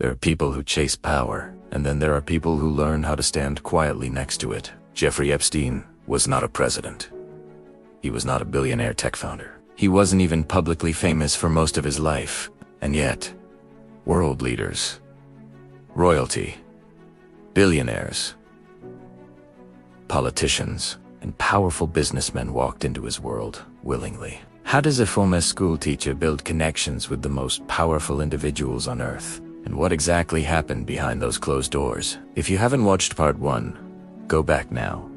There are people who chase power, and then there are people who learn how to stand quietly next to it. Jeffrey Epstein was not a president. He was not a billionaire tech founder. He wasn't even publicly famous for most of his life. And yet, world leaders, royalty, billionaires, politicians, and powerful businessmen walked into his world willingly. How does a former school teacher build connections with the most powerful individuals on Earth? And what exactly happened behind those closed doors? If you haven't watched part 1, go back now.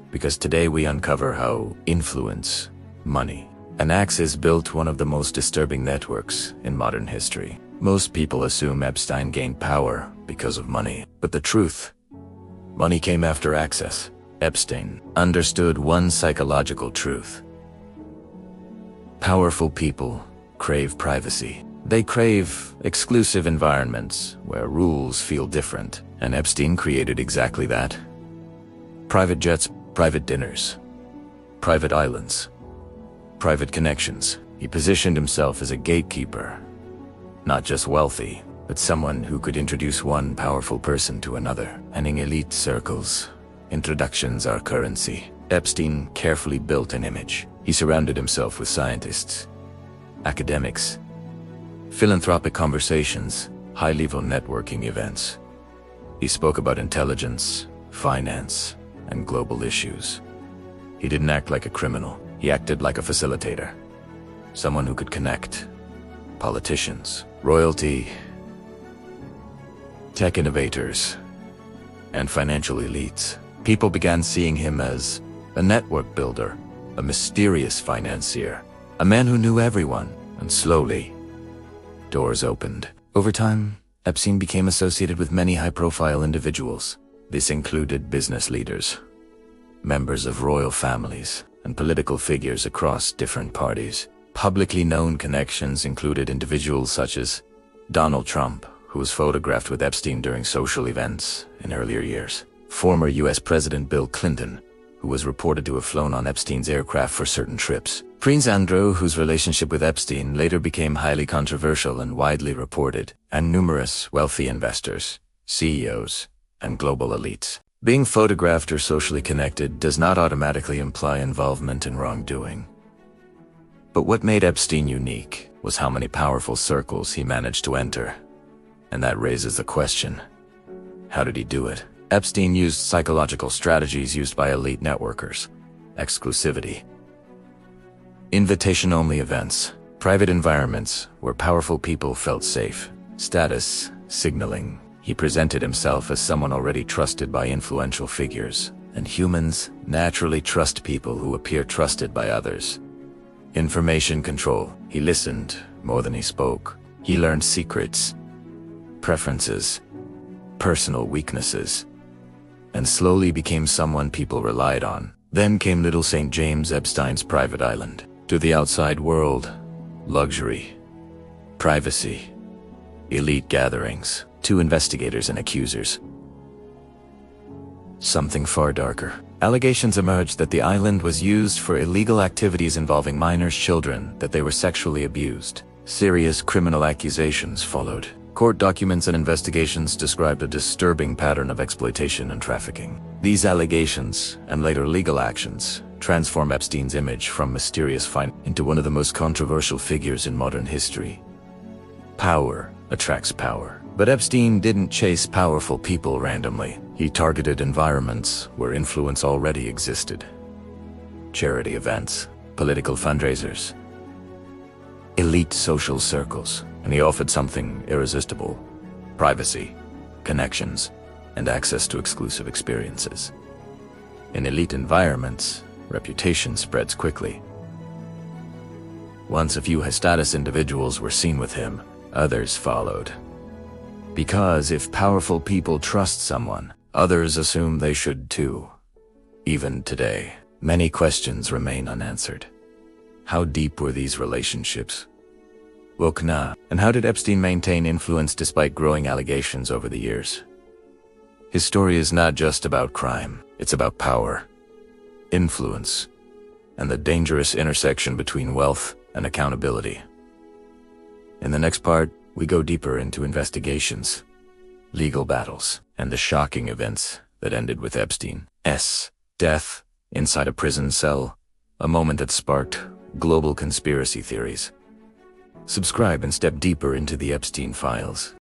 Because today we uncover how influence, money, and access built one of the most disturbing networks in modern history. Most people assume Epstein gained power because of money, but the truth, money came after access. Epstein understood one psychological truth. Powerful people crave privacy. They crave exclusive environments where rules feel different, and Epstein created exactly that. Private jets, private dinners, private islands, private connections. He positioned himself as a gatekeeper, not just wealthy, but someone who could introduce one powerful person to another. And in elite circles, introductions are currency. Epstein carefully built an image. He surrounded himself with scientists, academics, philanthropic conversations, high-level networking events. He spoke about intelligence, finance, and global issues. He didn't act like a criminal. He acted like a facilitator, someone who could connect politicians, royalty, tech innovators, and financial elites. People began seeing him as a network builder, a mysterious financier, a man who knew everyone, and slowly, doors opened. Over time, Epstein became associated with many high-profile individuals. This included business leaders, members of royal families, and political figures across different parties. Publicly known connections included individuals such as Donald Trump, who was photographed with Epstein during social events in earlier years, former US President Bill Clinton, who was reported to have flown on Epstein's aircraft for certain trips, Prince Andrew, whose relationship with Epstein later became highly controversial and widely reported, and numerous wealthy investors, CEOs, and global elites. Being photographed or socially connected does not automatically imply involvement in wrongdoing. But what made Epstein unique was how many powerful circles he managed to enter. And that raises the question, how did he do it? Epstein used psychological strategies used by elite networkers: exclusivity, invitation-only events, private environments where powerful people felt safe, status signaling. He presented himself as someone already trusted by influential figures, and humans naturally trust people who appear trusted by others. Information control. He listened more than he spoke. He learned secrets, preferences, personal weaknesses, and slowly became someone people relied on. Then came little St. James Epstein's private island. To the outside world, luxury, privacy, elite gatherings, two investigators and accusers. Something far darker. Allegations emerged that the island was used for illegal activities involving minors, children, that they were sexually abused. Serious criminal accusations followed. Court documents and investigations described a disturbing pattern of exploitation and trafficking. These allegations, and later legal actions, transform Epstein's image from mysterious into one of the most controversial figures in modern history. Power attracts power. But Epstein didn't chase powerful people randomly. He targeted environments where influence already existed. Charity events, political fundraisers, elite social circles, and he offered something irresistible: privacy, connections, and access to exclusive experiences. In elite environments, reputation spreads quickly. Once a few high-status individuals were seen with him, others followed. Because if powerful people trust someone, others assume they should too. Even today, many questions remain unanswered. How deep were these relationships? And how did Epstein maintain influence despite growing allegations over the years? His story is not just about crime, it's about power, influence, and the dangerous intersection between wealth and accountability. In the next part, we go deeper into investigations, legal battles, and the shocking events that ended with Epstein's death inside a prison cell, a moment that sparked global conspiracy theories. Subscribe and step deeper into the Epstein files.